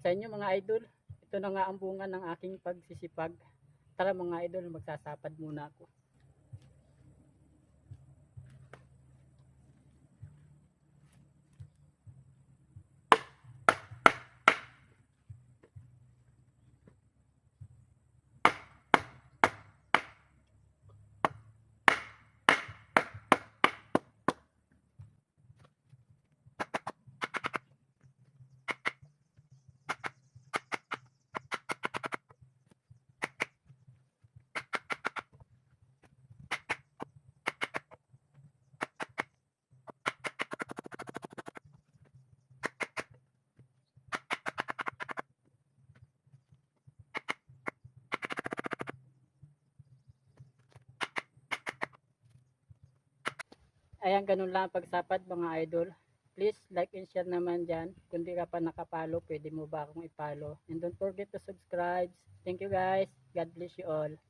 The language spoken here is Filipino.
sa inyo mga idol. Ito na nga ang bunga ng aking pagsisipag. Tara mga idol, magsasapad muna ako. Ayan, ganun lang ang pagsapad mga idol. Please like and share naman dyan. Kung di ka pa nakapalo, pwede mo ba akong ipalo. And don't forget to subscribe. Thank you guys. God bless you all.